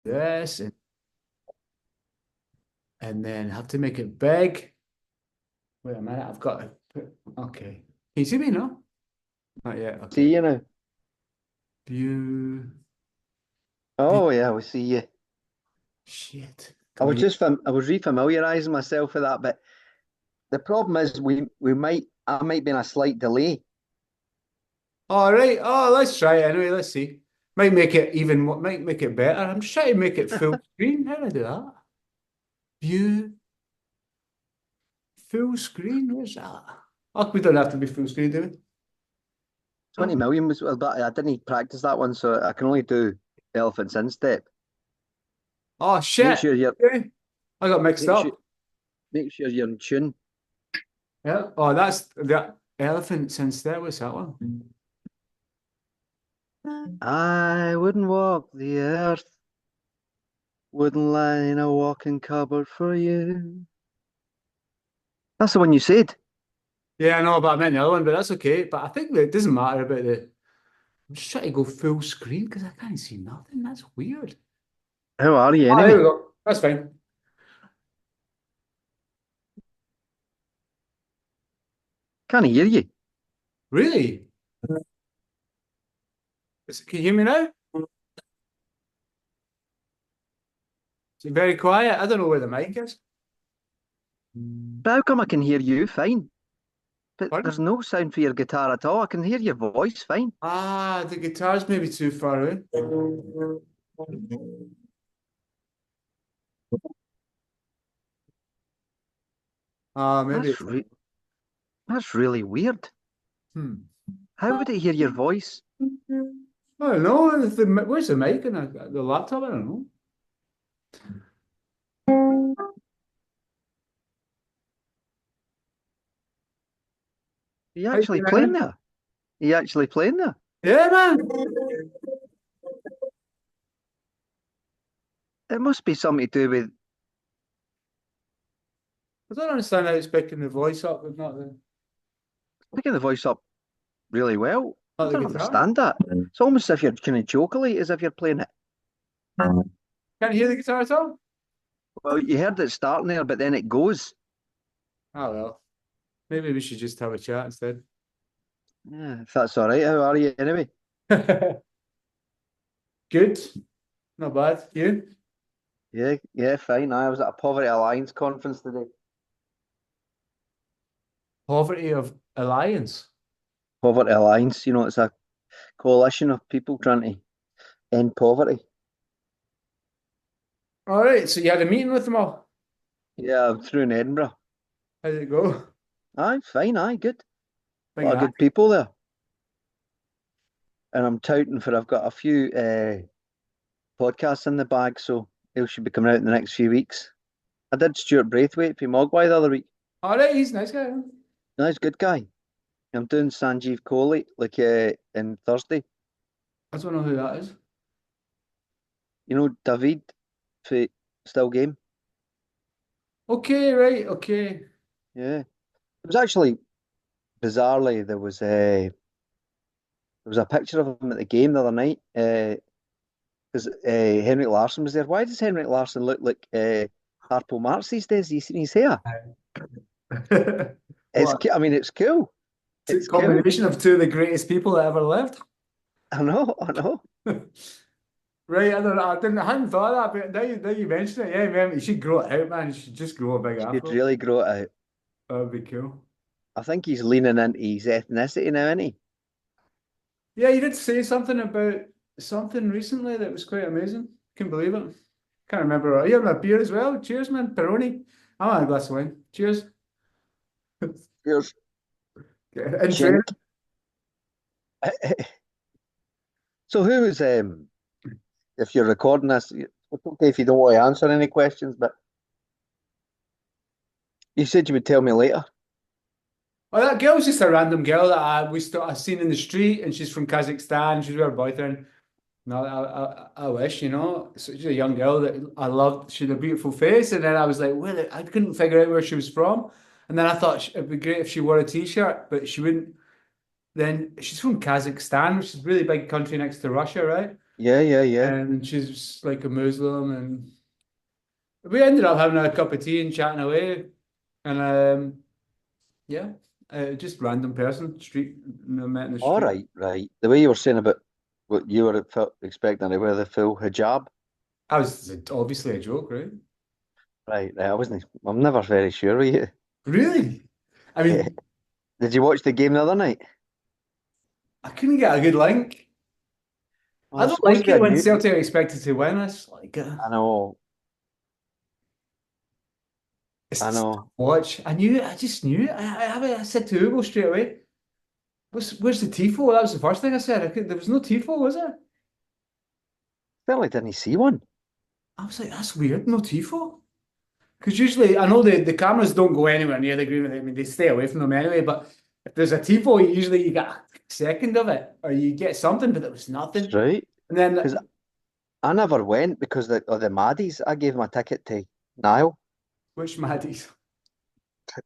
this, and then have to make it big. Wait a minute, I've got to put, okay. Can you see me, no? Not yet, okay. See you now. View, view, Oh yeah, we see you. shit. I Can was we, just I was refamiliarizing myself with that, but the problem is we might I might be in a slight delay. all right, oh, let's try it anyway, let's see. Might make it even, might make it better. I'm just trying to make it full screen. How do I do that? View, full screen, where's that? Oh, we don't have to be full screen, do we? 20 Oh, million was, well, but I didn't practice that one, so I can only do elephants instep. oh Make shit. sure you're Okay. I got mixed make sure up. make sure you're in tune. Yeah. Oh, that's the elephant since there was that one. I wouldn't walk the earth, wouldn't lie in a walking cupboard for you. That's the one you said. Yeah, I know about I meant the other one, but that's okay. But I think that it doesn't matter about the. I'm just trying to go full screen because I can't see nothing. That's weird. How are you Oh, there we anyway? go. That's fine. Can't hear you. Really? Can you hear me now? It's very quiet. I don't know where the mic is. But how come I can hear you fine? But Pardon? there's no sound for your guitar at all. I can hear your voice fine. Ah, the guitar's maybe too far away. Ah, maybe. That's re that's really weird. Hmm. How would it hear your voice? I don't know. Where's the mic in the laptop? I don't know. Are you How you actually doing, playing Aaron? there? Are you actually playing there? Yeah, man. It must be something to do with I don't understand how it's picking the voice up, but picking the voice up really well. I not the don't guitar. understand that. It's almost as if you're kind of jokily, as if you're playing it. Can't you hear the guitar at all? Well, you heard it starting there, but then it goes. Oh well. Maybe we should just have a chat instead. Yeah, if that's all right. How are you anyway? Good. Not bad. You? Yeah, yeah, fine. I was at a Poverty Alliance conference today. Poverty of Alliance. Poverty Alliance, it's a coalition of people trying to end poverty. All right. So you had a meeting with them all. Yeah, through in Edinburgh. How did it go? Aye, fine, aye, good. A Big lot of act. good people there. And I'm touting for I've got a few podcasts in the bag, so they should be coming out in the next few weeks. I did Stuart Braithwaite for Mogwai the other week. All right. He's a nice guy. Huh? Nice, good guy. I'm doing Sanjeev Kohli like in Thursday. I don't know who that is. You know David for Still Game. Okay. Right. Okay. Yeah, it was actually bizarrely there was a picture of him at the game the other night because Henrik Larsson was there. Why does Henrik Larsson look like Harpo Marx these days? You seen his hair? What? I mean, it's cool. It's cool. Combination of two of the greatest people that ever lived. I know, I know. Right, I don't know. I hadn't thought of that, but now you mention it, yeah, man, you should grow it out, man. You should just grow a big He should afro. really grow it out. That would be cool. I think he's leaning into his ethnicity now, isn't he? Yeah, you did say something about something recently that was quite amazing. Couldn't believe it. Can't remember. You having a beer as well? Cheers, man. Peroni. I want a glass of wine. Cheers. Here's In training. Chink. So who is if you're recording this, it's okay if you don't want to answer any questions, but you said you would tell me later. Oh, that girl's just a random girl that I seen in the street, and she's from Kazakhstan. She's with her boyfriend. No, I wish, So she's a young girl that I loved. She had a beautiful face, and then I was like, well, I couldn't figure out where she was from. And then I thought it'd be great if she wore a t-shirt, but she wouldn't. Then she's from Kazakhstan, which is a really big country next to Russia, right? Yeah, yeah, yeah. and she's like a Muslim, and we ended up having a cup of tea and chatting away, and yeah, just random person, street, met in the All street. right, right. The way you were saying about what you were expecting to wear the full hijab. I was obviously a joke, right? Right, right. I wasn't. I'm never very sure with you. Really? I Yeah. mean, Did you watch the game the other night? I couldn't get a good link. Well, I it's don't supposed to like be a it when new. Celtic are expected to win. I know, It's I tough to know. watch. I just knew it. I said to Hugo straight away, where's the tifo? That was the first thing I said. There was no tifo, was there? Certainly didn't see one. I was like, that's weird, no tifo. Because usually, I know the cameras don't go anywhere near the green. I mean, they stay away from them anyway. But if there's a tifo, usually you get a second of it, or you get something. But there was That's nothing. right. And then Because I never went because of the Maddies. I gave my ticket to Niall. which Maddies?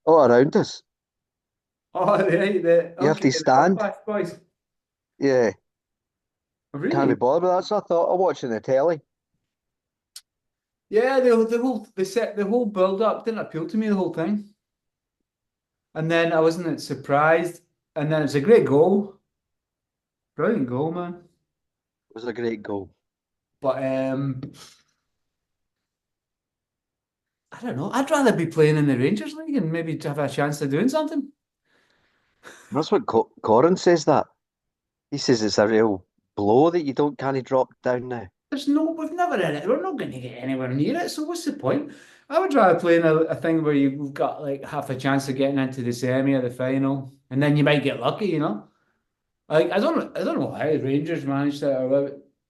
All around us. Oh, right, You have okay, to the stand. Belfast boys. Yeah, can't be Really? bothered with that. So I thought of watching the telly. Yeah, the whole build up didn't appeal to me the whole thing. And then I wasn't surprised. And then it's a great goal. Brilliant goal, man. It was a great goal. But I don't know. I'd rather be playing in the Rangers League and maybe to have a chance of doing something. That's what Corin says that. He says it's a real blow that you don't kind of drop down now. We've never had it. We're not going to get anywhere near it. So what's the point? I would rather play in a thing where you've got like half a chance of getting into the semi or the final, and then you might get lucky, you know? Like I don't know how the Rangers managed it,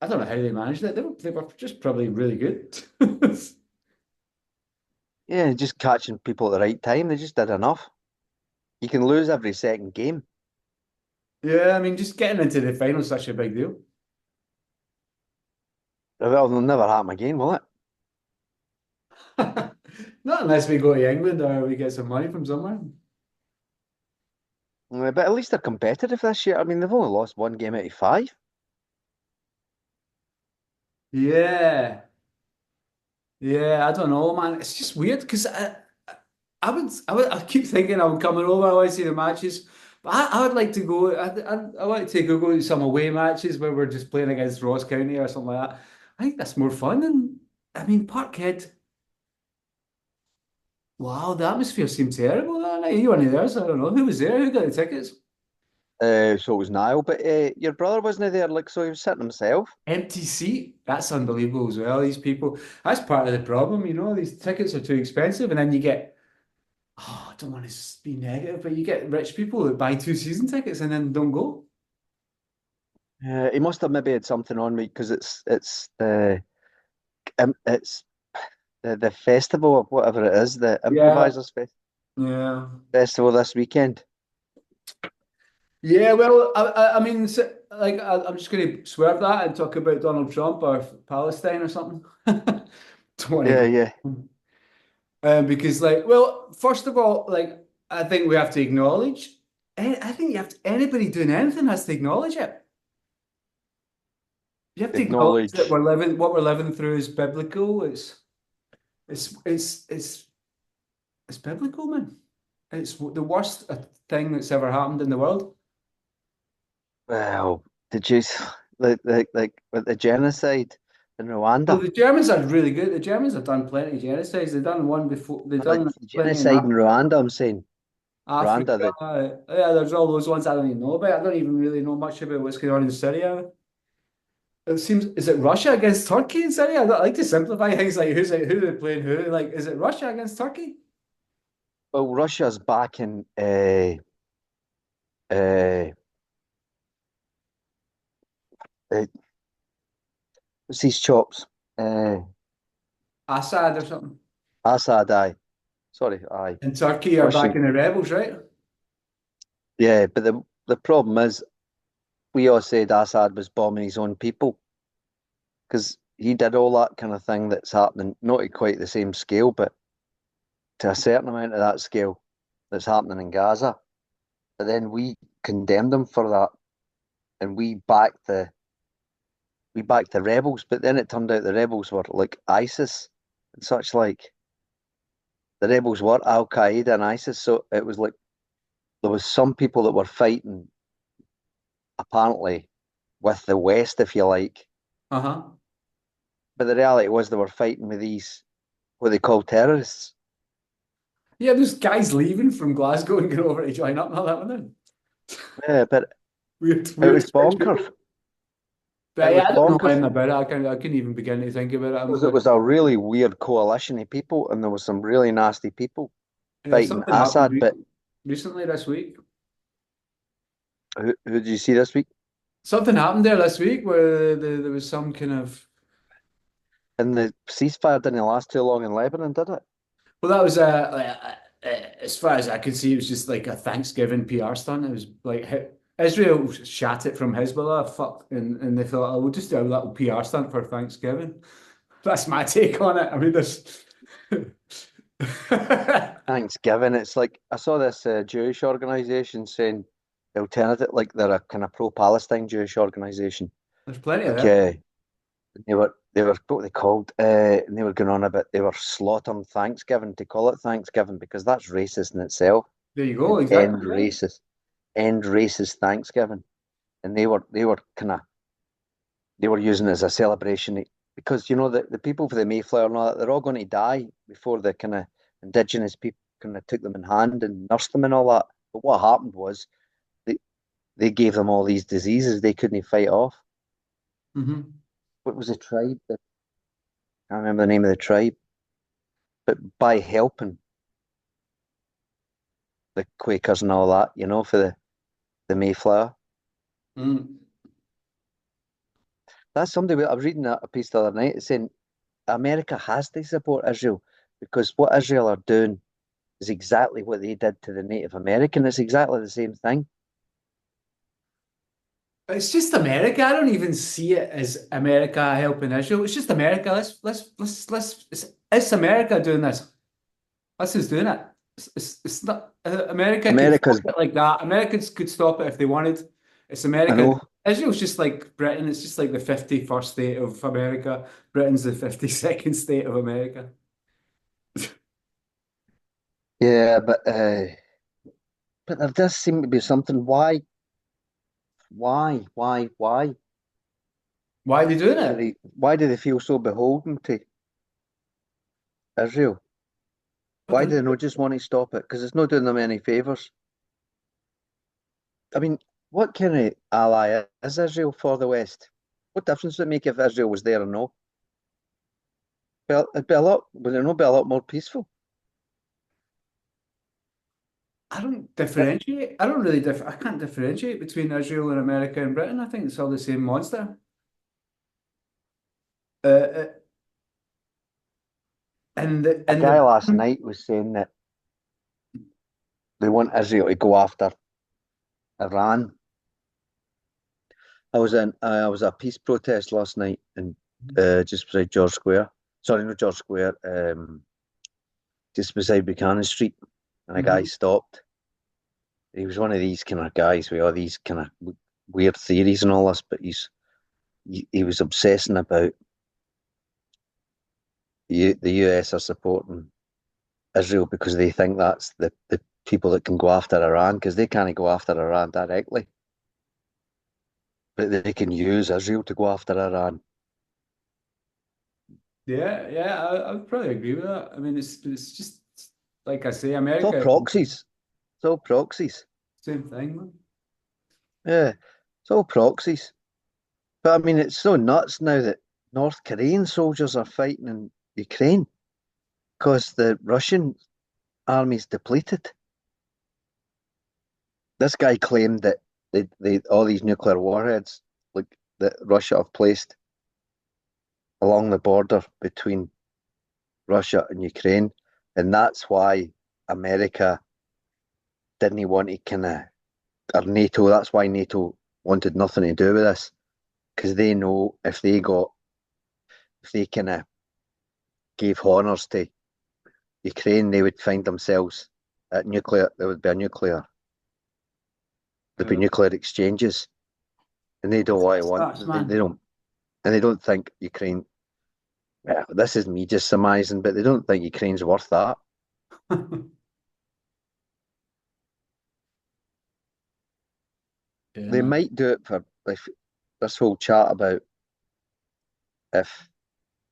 I don't know how they managed it. They were just probably really good. Yeah, just catching people at the right time. They just did enough. You can lose every second game. Yeah, I mean, just getting into the final is such a big deal. Well, it'll never happen again, will it? Not unless we go to England or we get some money from somewhere. But at least they're competitive this year. I mean, they've only lost one game out of five. Yeah, yeah, I don't know, man. It's just weird because I keep thinking I'm coming over. I want to see the matches, but I would like to go. I want to go to some away matches where we're just playing against Ross County or something like that. I think that's more fun than I mean, Parkhead. Wow, the atmosphere seemed terrible that night. You weren't there, so I don't know who was there. Who got the tickets? So it was Niall, but your brother wasn't there, like, so he was sitting himself. Empty seat. That's unbelievable as well. These people. That's part of the problem. You know, these tickets are too expensive, and then you get. Oh, I don't want to be negative, but you get rich people that buy two season tickets and then don't go. He must have maybe had something on me because it's the festival or whatever it is, the Yeah, yeah. festival this weekend. Yeah, well, I mean, like, I'm just going to swerve that and talk about Donald Trump or Palestine or something. Don't want to Yeah, go. yeah. Because, like, well, first of all, like, I think we have to acknowledge, I think you have to, anybody doing anything has to acknowledge it. You have to acknowledge that Acknowledge. what we're living through is biblical. It's, it's, it's, it's biblical, man. It's the worst thing that's ever happened in the world. Well, did you like with the genocide in Well, Rwanda? the Germans are really good. The Germans have done plenty of genocides. They've done one before. They've Like done the plenty in genocide in Rwanda, I'm saying. Africa. Rwanda, that Yeah, there's all those ones I don't even know about. I don't even really know much about what's going on in Syria. It seems, is it Russia against Turkey in Syria? I like to simplify things like who they're playing who. Like, is it Russia against Turkey? well, Russia's backing uh uh what's these chops? Assad or something. Assad, aye. Sorry, aye. And Turkey are Russian. backing the rebels, right? Yeah, but the problem is we all said Assad was bombing his own people because he did all that kind of thing that's happening, not at quite the same scale, but to a certain amount of that scale that's happening in Gaza. But then we condemned him for that and we backed we backed the rebels, but then it turned out the rebels were like ISIS and such like. The rebels were Al Qaeda and ISIS, so it was like there was some people that were fighting apparently with the West, if you like, Uh-huh. but the reality was they were fighting with these what they call terrorists. Yeah, there's guys leaving from Glasgow and going over to join up and all that one then. Yeah, but Weird, it weird was situation. bonkers. It But yeah, was I don't know bonkers anything about it. I couldn't even begin to think about it. I'm because it going, was a really weird coalition of people, and there was some really nasty people yeah, fighting something happened Assad. But recently this week. who did you see this week? Something happened there this week where there was some kind of And the ceasefire didn't last too long in Lebanon, did it? well, that was as far as I could see, it was just like a Thanksgiving PR stunt. It was like Israel shat it from Hezbollah, fuck, and they thought, oh, we'll just do a little PR stunt for Thanksgiving. That's my take on it. I mean, there's Thanksgiving. It's like I saw this Jewish organization saying the alternative, like they're a kind of pro-Palestine Jewish organization. there's plenty of Like them. they were what they called, and they were going on about they were slaughtering Thanksgiving to call it Thanksgiving because that's racist in itself. There you go, And exactly. Yeah. end racist Thanksgiving, and they were kind of they were using it as a celebration because you know the people for the Mayflower and all that they're all going to die before the kind of indigenous people kind of took them in hand and nursed them and all that. But what happened was they they gave them all these diseases they couldn't fight off. Hmm. What was the tribe? I can't remember the name of the tribe, but by helping the Quakers and all that, you know, for the Mayflower. Mm. That's somebody I was reading a piece the other night saying America has to support Israel because what Israel are doing is exactly what they did to the Native American. It's exactly the same thing. It's just America. I don't even see it as America helping Israel. It's just America. It's America doing this. That's who's doing it. It's not America could stop America's, it like that. Americans could stop it if they wanted. It's I America. know, Israel's just like Britain. It's just like the 51st state of America. Britain's the 52nd state of America. yeah, but there does seem to be something. Why Why are they doing it? why do they feel so beholden to Israel? But Why they're, do they not just want to stop it? Because it's not doing them any favors. I mean, what kind of ally is Israel for the West? What difference would it make if Israel was there or no? Well, would it not be a lot more peaceful? I don't differentiate. I don't really I can't differentiate between Israel and America and Britain. I think it's all the same monster. Uh, A and the guy last night was saying that they want Israel to go after Iran. I was at a peace protest last night in just beside George Square. Sorry, not George Square. Just beside Buchanan Street, and a guy Mhm. stopped. He was one of these kind of guys with all these kind of weird theories and all this, but he was obsessing about the US are supporting Israel because they think that's the people that can go after Iran because they can't go after Iran directly, but they can use Israel to go after Iran. Yeah, yeah, I would probably agree with that. I mean, it's just like I say, It's all America, proxies. It's all proxies. same thing, man. Yeah, it's all proxies. But I mean, it's so nuts now that North Korean soldiers are fighting in Ukraine because the Russian army's depleted. This guy claimed that they all these nuclear warheads, like that Russia have placed along the border between Russia and Ukraine, and that's why America didn't want to kind of, or NATO. That's why NATO wanted nothing to do with this because they know if they kind of gave honours to Ukraine, they would find themselves at nuclear. There would be a nuclear. There'd be Yeah. nuclear exchanges, and they don't That's want what to sucks, want. They man. don't. and they don't think Ukraine. Yeah, this is me just surmising, but they don't think Ukraine's worth that. Yeah, They no. might do it for if this whole chat about if,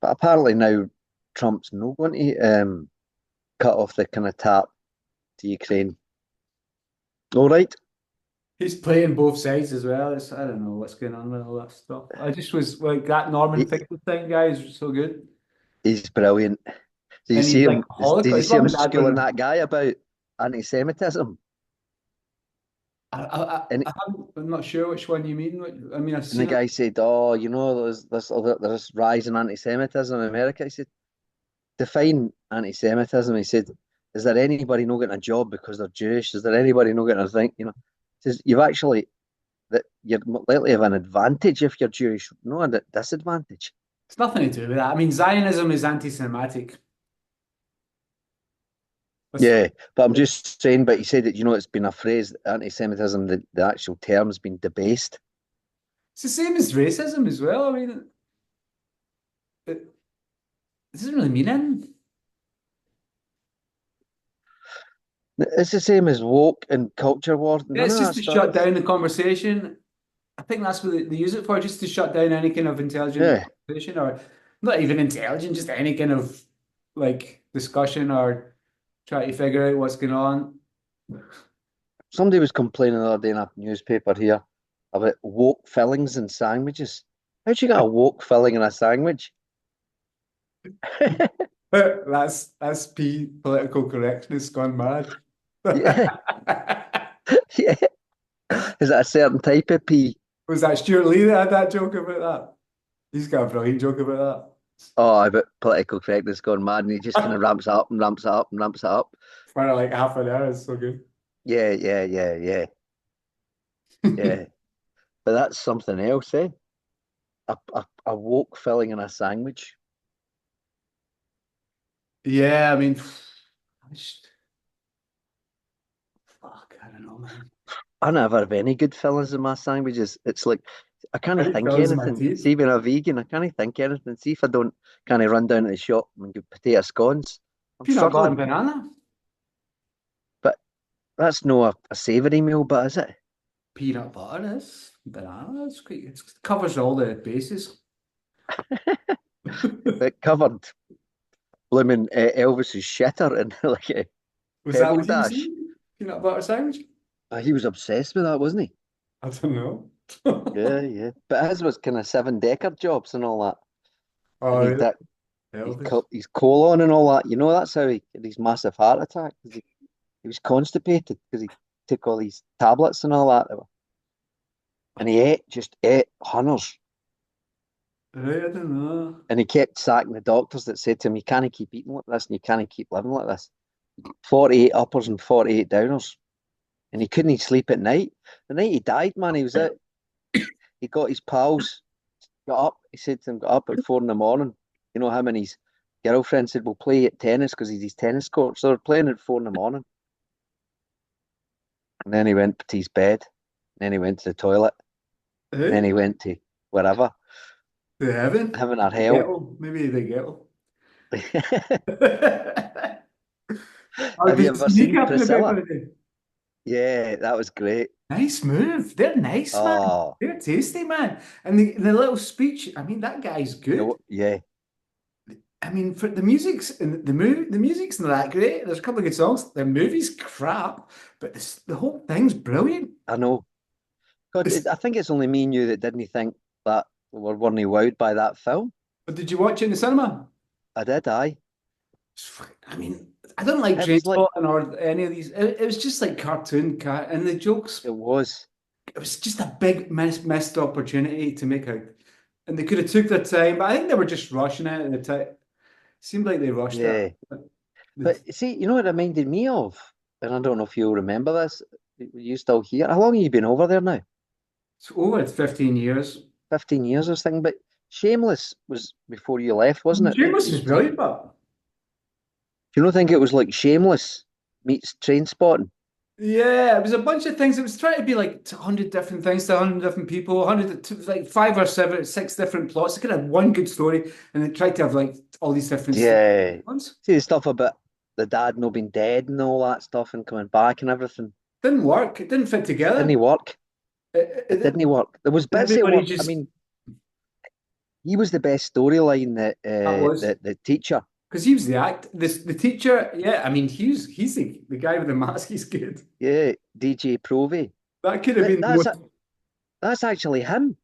but apparently now Trump's not going to cut off the kind of tap to Ukraine. All right. He's playing both sides as well. I don't know what's going on with all that stuff. I just was like that Norman He, Finkelstein guy is so good. he's brilliant. Did you And see he's like him? Did Holocaust. you His see mum him and dad schooling were. that guy about anti-Semitism? And I'm not sure which one you mean. I mean, I've and the seen it. guy said, "Oh, you know, there's rise in anti-Semitism in America." He said, "Define anti-Semitism." He said, "Is there anybody not getting a job because they're Jewish? Is there anybody not getting a thing? You know?" He says, "You've actually that you're likely have an advantage if you're Jewish, no a disadvantage." It's nothing to do with that. I mean, Zionism is anti-Semitic. That's, Yeah, but I'm just saying. But he said that it's been a phrase, anti-Semitism. The actual term's been debased. it's the same as racism as well. I mean, it doesn't really mean anything. It's the same as woke and culture war. Yeah, None it's of just that to stuff. shut down the conversation. I think that's what they use it for, just to shut down any kind of intelligent Yeah, conversation, or not even intelligent, just any kind of like discussion or try to figure out what's going on. somebody was complaining the other day in a newspaper here about woke fillings in sandwiches. How'd you get a woke filling in a sandwich? That's political correctness gone mad. Yeah, yeah. Is that a certain type of pea? Was that Stuart Lee that had that joke about that? He's got a brilliant joke about Oh, I bet political correctness gone mad, and he just kind that. of ramps it up and ramps it up and ramps it up. For like half an hour, it's so good. Yeah, yeah, yeah, yeah, yeah. But that's something else, eh? A woke filling in a sandwich. Yeah, I mean, I just, fuck, I don't know, man. I never have any good fillings in my sandwiches. It's like I I can't need think fillers in my anything. teeth. See, being a vegan, I can't think anything. See if I don't kind of run down to the shop and get potato scones. I'm Peanut butter struggling. and banana. But that's no a savoury meal, but is it? Peanut butter is banana. It's great. It covers all the bases. It covered blooming Elvis's shitter in like a Was that pebble what you was dash. eating? Peanut butter sandwich? He was obsessed with that, wasn't he? I don't know. Yeah, yeah. But his was kind of 7 decker jobs and all that. And Oh, he really? did Elvis. his colon and all that. You know, that's how he had his massive heart attack. 'Cause he was constipated because he took all these tablets and all that. And he just ate hunters. Right, I don't know. And he kept sacking the doctors that said to him, "You can't keep eating like this and you can't keep living like this." 48 uppers and 48 downers. And he couldn't sleep at night. The night he died, man, he was out. He got his pals, got up. He said to them, got up at 4 in the morning. You know, him and his girlfriend said, "We'll play at tennis because he's his tennis court." So they're playing at 4 in the morning. And then he went to his bed. And then he went to the toilet. And then Hey, he went to wherever, the heaven? heaven or The hell. ghetto? Maybe the ghetto. Oh, Have you did you ever see seen Kneecap in the Priscilla? paper today? Yeah, that was great. Nice move. They're nice, man. Oh, They're tasty, man. And the little speech, I mean, that guy's good. yeah, I mean, for the music's and the music's not that great. There's a couple of good songs. The movie's crap, but the whole thing's brilliant. I know. God, It's, I think it's only me and you that didn't think that weren't wowed by that film. but did you watch it in the cinema? I did, I. I mean, I don't like It was like, Trainspotting or any of these. It was just like cartoon cat, and the jokes. it was, It was just a big missed opportunity to make a, and they could have took their time. But I think they were just rushing it at the time. Seemed like they rushed it. yeah. It's But see, you know what it reminded me of? And I don't know if you'll remember this. Were you still here? How long have you been over there now? over 15 years. 15 years or something. But Shameless was before you left, wasn't it? Shameless is brilliant, but Do you not think it was like Shameless meets Train Spotting? Yeah, it was a bunch of things. It was trying to be like 100 different things to 100 different people, 100 to like five or seven, six different plots. It could have one good story, and it tried to have like all these different stories Yeah. at once. See the stuff about the dad not being dead and all that stuff and coming back and everything. Didn't work. It didn't fit It together. didn't work. It It, didn't work. There was bits that everybody worked. I just mean, he was the best storyline that that was the teacher. because he was the teacher. Yeah, I mean he's the guy with the mask. He's good. Yeah, DJ Provey. That could have But been the most. that's actually him.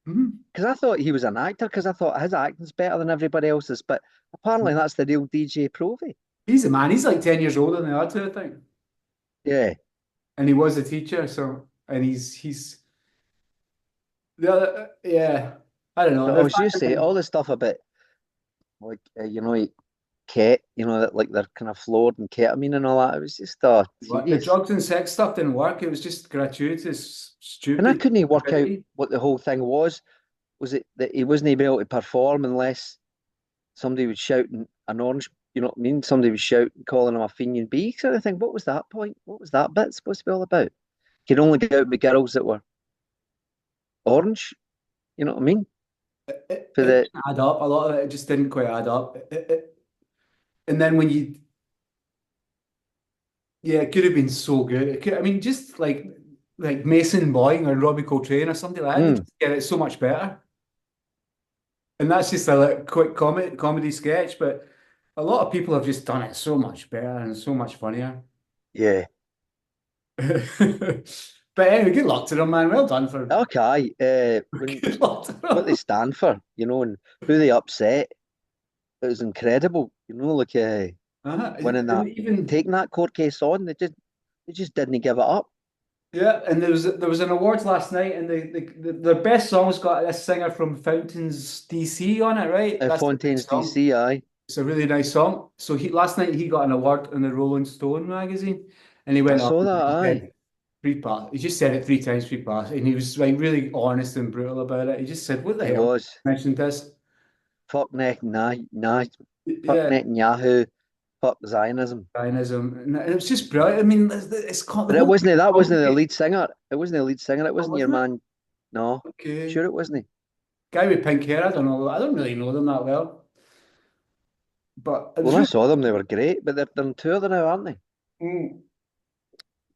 Mhm. Because I thought he was an actor, because I thought his acting's better than everybody else's. But apparently that's the real DJ Provey. He's a man. He's like 10 years older than the other two, I think. Yeah. And he was a teacher, so and he's the other, yeah. I don't know. But The as you fact say, that all the stuff about like Ket, that like they're kind of floored and ketamine and all that, it was just the tedious. drugs and sex stuff didn't work. It was just gratuitous, And I stupid. couldn't work out Stupidity. what the whole thing was. Was it that he wasn't able to perform unless somebody was shouting an orange, you know what I mean? Somebody was shouting, calling him a Fenian bee sort of thing. What was that point? What was that bit supposed to be all about? Could only get out with girls that were orange, you know what I mean? For It the didn't add up. A lot of it just didn't quite add up. And then when you, yeah, it could have been so good. I mean, just like Mason Boying or Robbie Coltrane or something like that. They mm, just get it so much better. And that's just a like, quick comedy sketch, but a lot of people have just done it so much better and so much funnier. yeah. But anyway, good luck to them, man. Well done for Okay, when good luck to what they them. stand for, and who they upset, it was incredible. Like winning that, And even taking that court case on, they just didn't give it up. yeah, and there was an awards last night, and their best song's got this singer from Fountains DC on it, right? That's the big Fontaine's song. DC, aye. It's a really nice song. So he last night he got an award in the Rolling Stone magazine, and he I went up saw and that, he aye. said free pass. He just said it three times, free pass, and he was like really honest and brutal about it. He just said, "What the He hell?" was. Mentioned this. Fuck fuck Yeah, Netanyahu, fuck Zionism. Zionism, and it was just brilliant. I mean, it's called the But it whole wasn't that wasn't the complicated, lead singer. It wasn't the lead singer. It wasn't your wasn't it? man. No, Okay, sure it wasn't. guy with pink hair. I don't know. I don't really know them that well, but it was When I really. saw them, they were great. But they're on tour now, aren't they? Mm.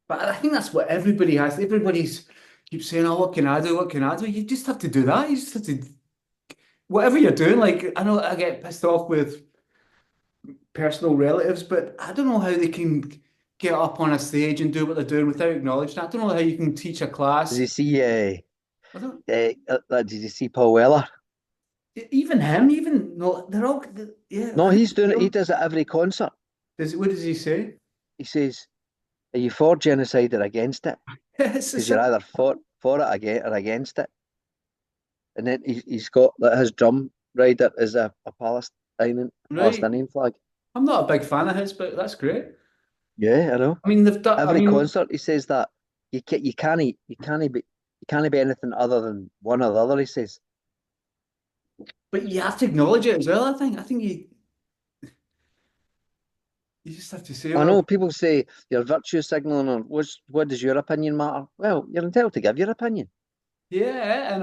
But I think that's what everybody has. Everybody's keeps saying, "Oh, what can I do? What can I do?" You just have to do that. You just have to whatever you're doing. Like I know I get pissed off with personal relatives, but I don't know how they can get up on a stage and do what they're doing without acknowledging. I don't know how you can teach a Did you class. see? I don't Did you see Paul Weller? even him, even no, they're all yeah. No, I think he's doing it. He does it every concert. what does he say? He says, "Are you for genocide or against it? It's a Because you're simple, either for it or against it." And then he's got like, his drum rider is a right? Palestinian flag. I'm not a big fan of his, but that's great. Yeah, I know. I mean, they've done. I Every mean, concert he says that you can't be anything other than one or the other. He says. but you have to acknowledge it as well. I think you just have to say, I well, know people say you're virtue signaling, or what does your opinion matter? Well, you're entitled to give your opinion. yeah,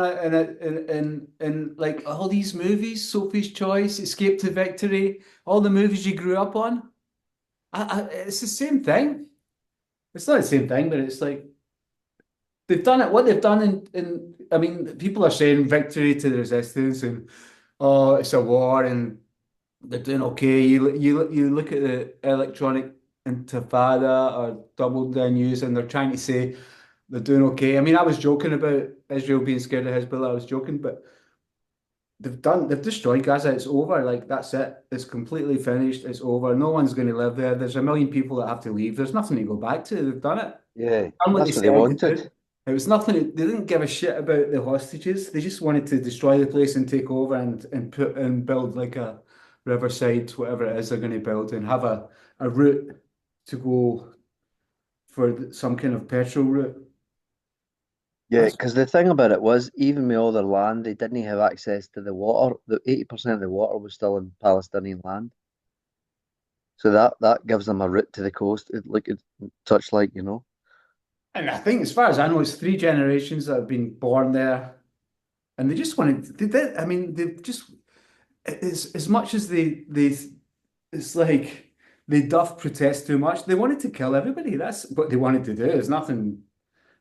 and like all these movies, Sophie's Choice, Escape to Victory, all the movies you grew up on. It's the same thing. It's not the same thing, but it's like they've done it. What they've done in I mean, people are saying victory to the resistance and oh, it's a war and they're doing okay. You look at the electronic intifada or double down news and they're trying to say they're doing okay. I mean, I was joking about Israel being scared of Hezbollah. I was joking, but they've destroyed Gaza. It's over. Like that's it. It's completely finished. It's over. No one's going to live there. There's a million people that have to leave. There's nothing to go back to. They've done it. Yeah, Done what they that's what they said to wanted. do. It was nothing. They didn't give a shit about the hostages. They just wanted to destroy the place and take over and put and build like a riverside, whatever it is they're going to build, and have a route to go for some kind of petrol route. Yeah, That's because the thing about it was, even with all their land, they didn't have access to the water. The 80% of the water was still in Palestinian land. So that gives them a route to the coast, like it touch like, And I think, as far as I know, it's three generations that have been born there, and they just wanted. They did. I mean, they just as much as they it's like they doth protest too much. They wanted to kill everybody. That's what they wanted to do. There's nothing.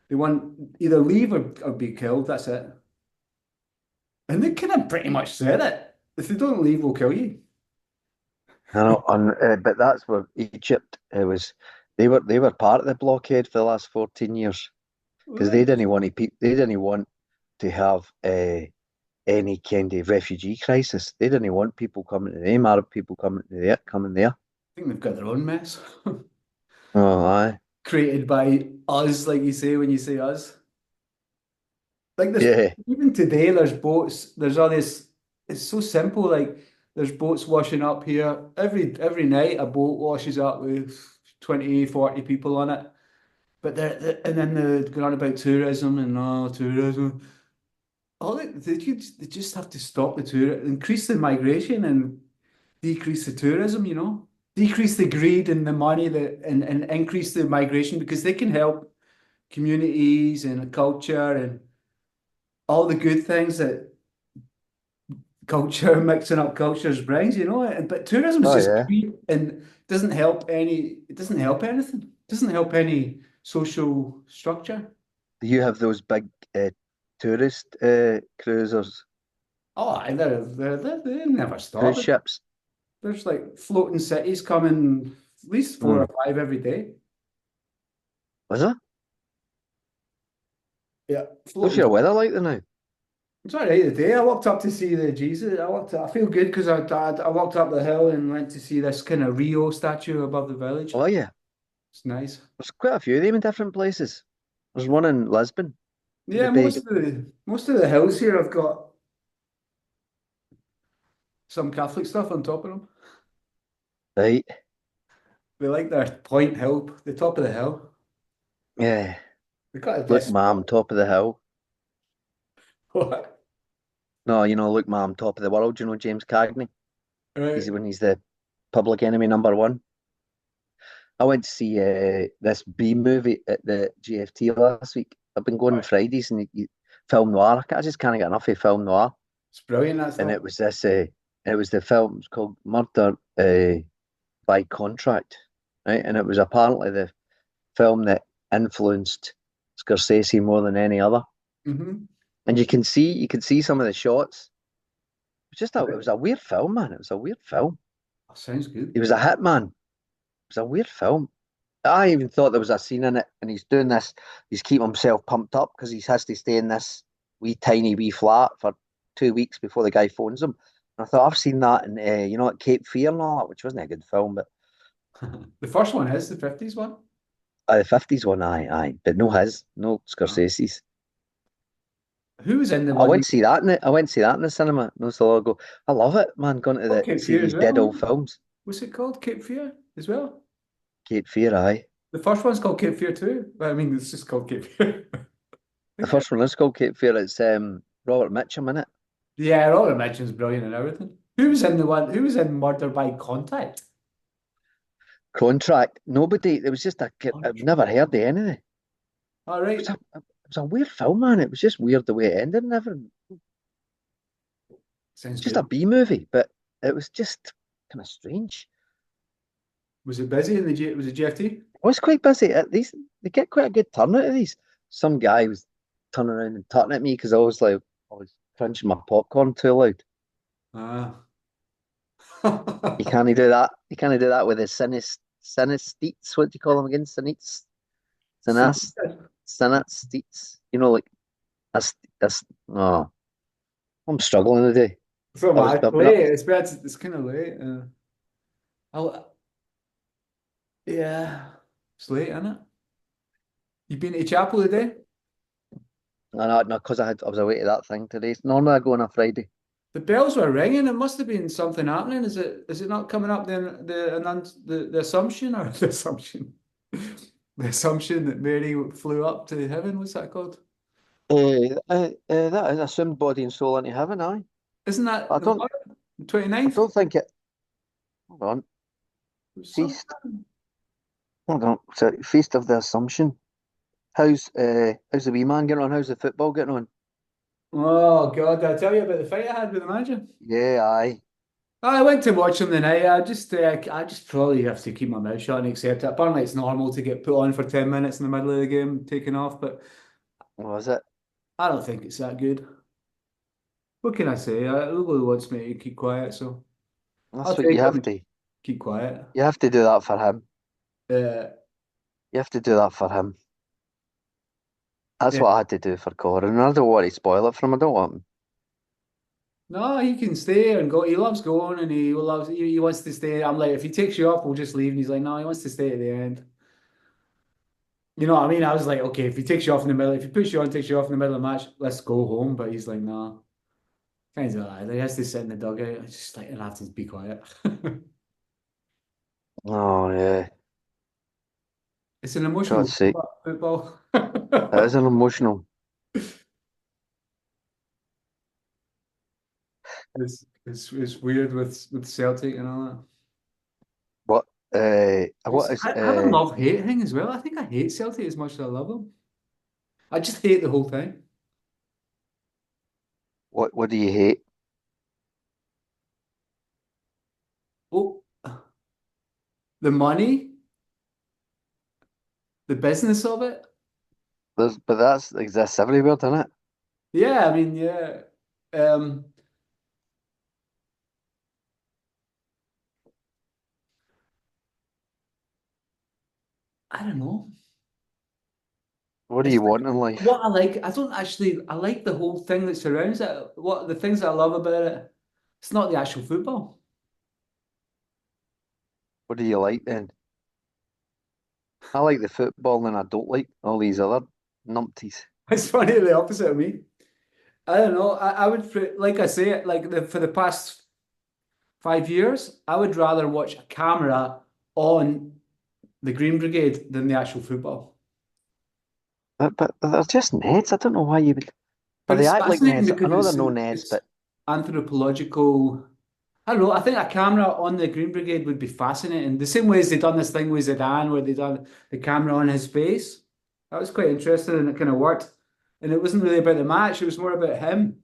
They want either leave or be killed. That's it. And they kind of pretty much said it. If they don't leave, we'll kill you. I know, but that's where Egypt they were part of the blockade for the last 14 years because Well, they didn't want to have any kind of refugee crisis. They didn't want people coming to them, Arab people coming there. I think they've got their own mess Oh, aye, created by us, like you say when you say us. Like there's yeah. even today, there's boats. There's all this. It's so simple. Like there's boats washing up here every night. A boat washes up with 20, 40 people on it. But and then they're going on about tourism and tourism. They just have to stop the tour, increase the migration and decrease the tourism, decrease the greed and the money and increase the migration because they can help communities and culture and all the good things that culture, mixing up cultures brings, but tourism is Oh, just yeah. greed and it doesn't help anything. It doesn't help any social structure. Do you have those big tourist cruisers, Oh, they never cruise stop. ships? There's like floating cities coming at least four Hmm. or five every day. Was it? Yeah, What's floating. your weather like there now? It's all right today. I walked up to see the Jesus. I feel good because I walked up the hill and went to see this kind of Rio statue above the village. Oh, yeah. It's nice. There's quite a few of them in different places. There's one in Lisbon, the Yeah, big, most of the hills here have got some Catholic stuff on top of them. right? They like their Point Hill, the top of the hill. Yeah. They got Look, this. ma'am, top of the hill. What? No, look, ma'am, top of the world. You know James Cagney? Right. He's the public enemy number one. I went to see this B movie at the GFT last week. I've been going on Right. Fridays and film noir. I just can't get enough of film noir. It's brilliant that And stuff. it was the film. It's called Murder by Contract, right? And it was apparently the film that influenced Scorsese more than any other. Hmm. And you can see some of the shots. It was a weird film, man. It was a weird film. Sounds good. He was a hitman. It was a weird film. I even thought there was a scene in it, and he's doing this. He's keeping himself pumped up because he has to stay in this wee flat for 2 weeks before the guy phones him. And I thought I've seen that in at Cape Fear and all that, which wasn't a good film, but The first one is the 50s one. the '50s one, aye, but no Oh. Scorsese's. Who was in the one you I went to see that in the cinema no so long ago. I love it, man. Going to oh, the Cape see Fear as these dead well? old films. What's it called? Cape Fear as well? Cape Fear, aye. The first one's called Cape Fear too. I mean, it's just called Cape Fear. I The think it. first one is called Cape Fear. It's Robert Mitchum in it. Yeah, Robert Mitchum's brilliant and everything. Who was in the one? Who was in Murder by Contact? Contract. Nobody. It was just a. I've never heard of anything. All It was right. a it was a weird film, man. It was just weird the way it ended and everything. Sounds Just a good. B movie, but it was just kind of strange. Was it busy in the G? Was it GFT? I was quite busy. At these they get quite a good turn out of these. Some guy was turning around and tutting at me because I was crunching my popcorn too loud. Ah. You can't do that. You can't do that with a synesthetes. What do you call them again? Synas, synesthetes. Like that's that's. Oh, I'm struggling today. So I've much been up. late. It's kind of late. I'll, yeah, it's late, isn't it? You been to chapel today? No, no, because I was away to that thing today. Normally I go on a Friday. The bells were ringing. It must have been something happening. Is it not coming up the assumption or the assumption? The assumption that Mary flew up to heaven, what's that called? That is assumed body and soul into heaven, aye. Isn't that I the don't, what? I 29th? don't think it. Hold on. There's some. Feast. Hold on. So Feast of the Assumption. How's the wee man getting on? How's the football getting on? Oh God, did I tell you about the fight I had with the manager? Yeah, aye. I went to watch him the night. I just probably have to keep my mouth shut and accept it. Apparently, it's normal to get put on for 10 minutes in the middle of the game, taken off, but What was it? I don't think it's that good. What can I say? Lugo wants me to keep quiet, so I'll That's what take him and keep quiet. you have to do that for him. Uh, You have to do that for him. That's yeah. what I had to do for Corin. I don't want to spoil it for him. I don't want him. No, he can stay and go. He loves going and he wants to stay. I'm like, if he takes you off, we'll just leave. And he's like, no, he wants to stay at the end. You know what I mean? I was like, okay, if he takes you off in the middle, if he puts you on, takes you off in the middle of the match, let's go home. But he's like, no. Kinds of like, he has to sit in the dugout. It's just like, I have to be quiet. Oh yeah. It's an emotional God's sake. football. That is an emotional. It's weird with Celtic and all that. What what is I have a love-hate thing as well. I think I hate Celtic as much as I love them. I just hate the whole thing. what do you hate? Oh, the money, the business of it. But that's exists everywhere, doesn't it? Yeah, I mean, yeah. Um, I don't know. What do It's you want in life? what I like. I don't actually. I like the whole thing that surrounds it. What the things that I love about it. It's not the actual football. What do you like then? I like the football and I don't like all these other numpties. It's funny, the opposite of me. I don't know. I would like I say like for the past 5 years, I would rather watch a camera on the Green Brigade than the actual football. But they're just Neds. I don't know why you would. But But they it's act like fascinating Neds. I because know they're no Neds, it's but anthropological. I don't know. I think a camera on the Green Brigade would be fascinating. The same way as they done this thing with Zidane, where they done the camera on his face. That was quite interesting, and it kind of worked. And it wasn't really about the match; it was more about him.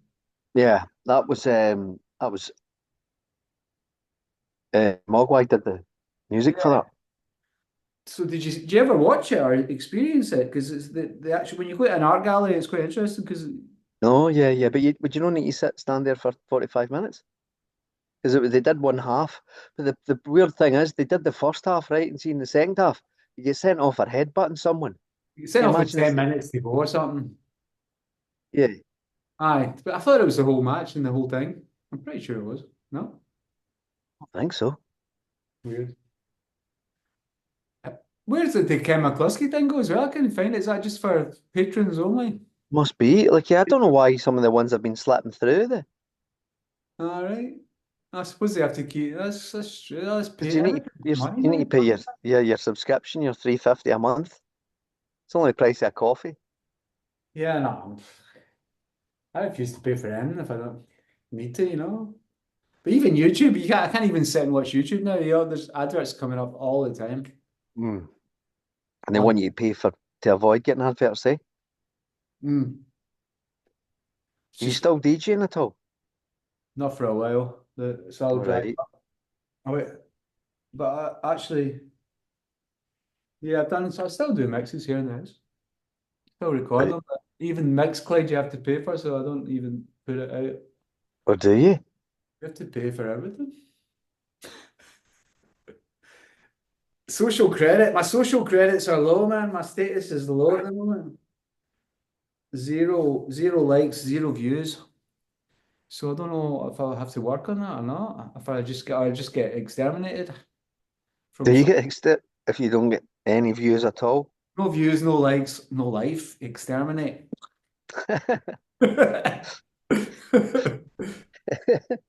yeah, that was Mogwai did the music for Yeah. that. So did you ever watch it or experience it? Because it's the actual when you go to an art gallery, it's quite interesting because No, yeah, yeah, but would you not need to stand there for 45 minutes? Because they did one half. But the weird thing is, they did the first half, right? And seeing the second half, you get sent off for headbutting someone. you set You off with imagine if 10 minutes to go or something. yeah, Aye, but I thought it was the whole match and the whole thing. I'm pretty sure it was. No? I think so. Weird. Where's the Ken McCluskey thing go as well? I couldn't find it. Is that just for patrons only? Must be. Like, yeah, I don't know why some of the ones have been slipping through there. All right. I suppose they have to keep that's true. That's Because pay everything money you need now. to pay your subscription, your 350 a month. It's only the price of a coffee. Yeah, no. I refuse to pay for anything if I don't need to, you know. But even YouTube, I can't even sit and watch YouTube now. You know, there's adverts coming up all the time. Mm. And they Um, want you to pay for to avoid getting adverts, eh? mm, it's Are you just still DJing at all? not for a while. It's all All dry. right. Oh, wait. But actually, yeah, I've done. So I still do mixes here and there. Still record Right. them. But even Mixcloud you have to pay for, so I don't even put it out. Or do you? You have to pay for everything. Social credit. My social credits are low, man. My status is low at the moment. Zero likes, zero views. So I don't know if I'll have to work on that or not. If I just get exterminated Do from you so get if you don't get any views at all? no views, no likes, no life. Exterminate. That's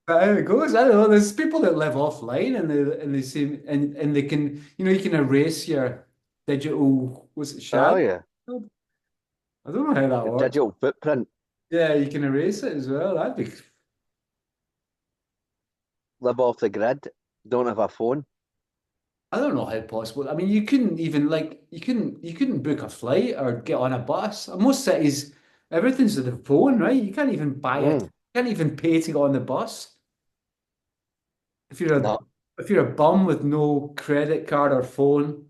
how it goes. I don't know. There's people that live offline and they seem and they can you can erase your digital was it Oh shadow? yeah. I don't know how that Your works. digital footprint. Yeah, you can erase it as well. That'd be Live off the grid. Don't have a phone. I don't know how possible. I mean, you couldn't even like you couldn't book a flight or get on a bus. Most cities, everything's with the phone, right? You can't even buy it. Mm, You can't even pay to get on the bus. If you're a no, if you're a bum with no credit card or phone,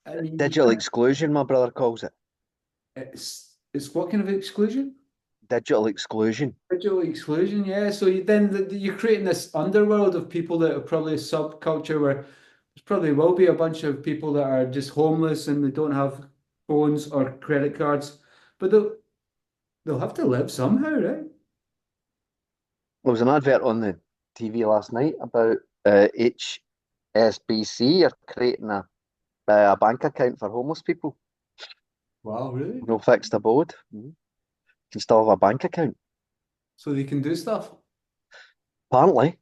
I mean, you digital can't. exclusion, my brother calls it. It's what kind of exclusion? Digital exclusion. Digital exclusion, yeah. So you're creating this underworld of people that are probably a subculture where there's probably will be a bunch of people that are just homeless and they don't have phones or credit cards, but they'll have to live somehow, right? There was an advert on the TV last night about HSBC are creating a bank account for homeless people. Wow, really? No fixed abode. You can still have a bank account. So they can do stuff. Apparently,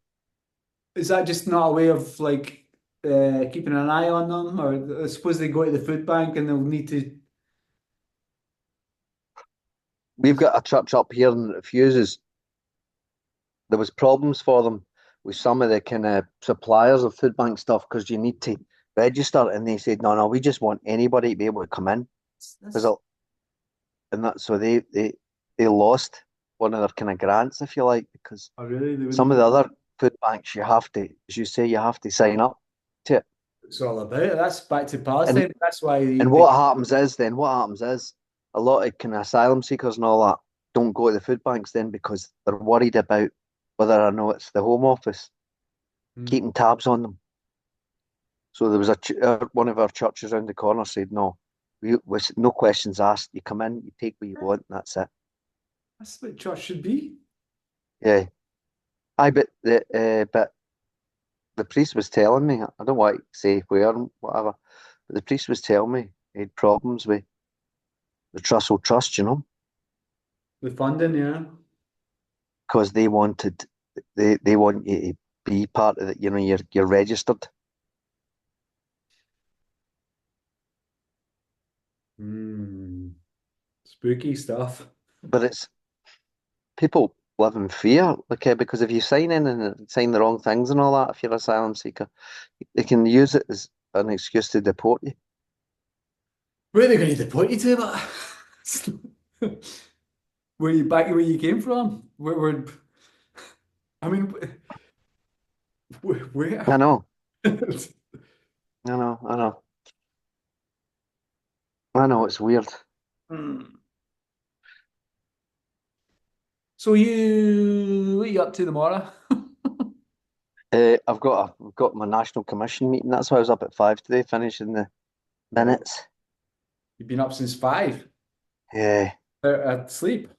Is that just not a way of like keeping an eye on them, or I suppose they go to the food bank and they'll need to? we've got a church up here and it refuses. There was problems for them with some of the kind of suppliers of food bank stuff because you need to register, and they said, no, no, we just want anybody to be able to come in. That's And that so they lost one of their kind of grants, if you like, because oh, really? They some wouldn't. of the other food banks you have to, as you say, you have to sign up to it. It's all about it. That's back to And Palestine. That's why and what happens is a lot of kind of asylum seekers and all that don't go to the food banks then because they're worried about whether or not it's the Home Office Hmm. keeping tabs on them. So there was one of our churches around the corner said, no, we was no questions asked. You come in, you take what you want, and that's it. That's what church should be. Yeah, I but the priest was telling me, I don't want to say where and whatever, but the priest was telling me he had problems with the Trussell Trust, The funding, yeah. because they want you to be part of it, you're registered. Hmm. Spooky stuff. But it's people live in fear, okay, because if you sign in and sign the wrong things and all that, if you're an asylum seeker, they can use it as an excuse to deport you. Where are they going to deport you to, but where you back where you came from? I mean, I where? know, I know, I know, I know, it's weird. Hmm. So what are you up to tomorrow? I've got my national commission meeting. That's why I was up at 5 today, finishing the Wow. minutes. You've been up since 5 Yeah, at sleep.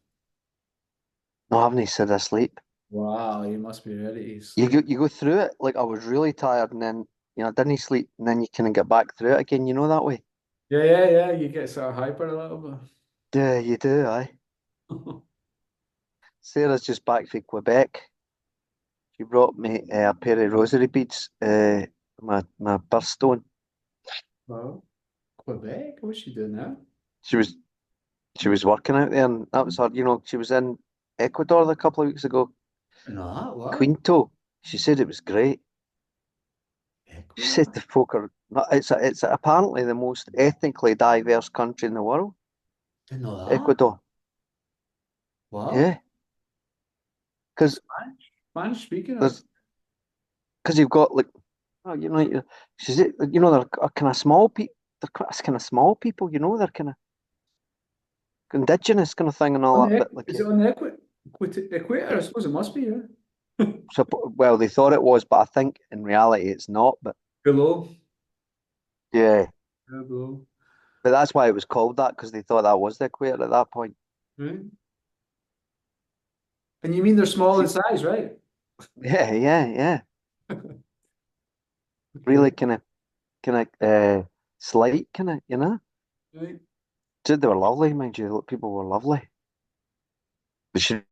no, I haven't said asleep. Wow, you must be ready to You sleep. go through it like I was really tired, and then I didn't sleep, and then you kind of get back through it again. You know that way. Yeah, yeah, yeah. You get sort of hyper a little Yeah, you do. Aye. bit. Sarah's just back from Quebec. She brought me a pair of rosary beads, my birthstone. Well, Quebec, what's she doing now? She was she was working out there, and that was her. She was in Ecuador a couple of weeks ago. No, what? Quinto. She said it was great. She said Ecuador? the folk are. No, it's apparently the most ethnically diverse country in the world. Didn't know that. Ecuador. Wow. Yeah, because Spanish? Spanish speaking or? there's because you've got like, oh, she said, they're kind of small people. They're kind of small people. They're kind of indigenous kind of thing and all On that. the, But like, is it on the equator? I suppose it must be, yeah. well, they thought it was, but I think in reality it's not. But Below. yeah, Yeah, below. but that's why it was called that because they thought that was the equator at that point. Right. And you mean they're small in She, size, right? yeah, yeah, yeah. Really Okay. kind of slight, kind of. Right. Said they were lovely, mind you. People were lovely. But she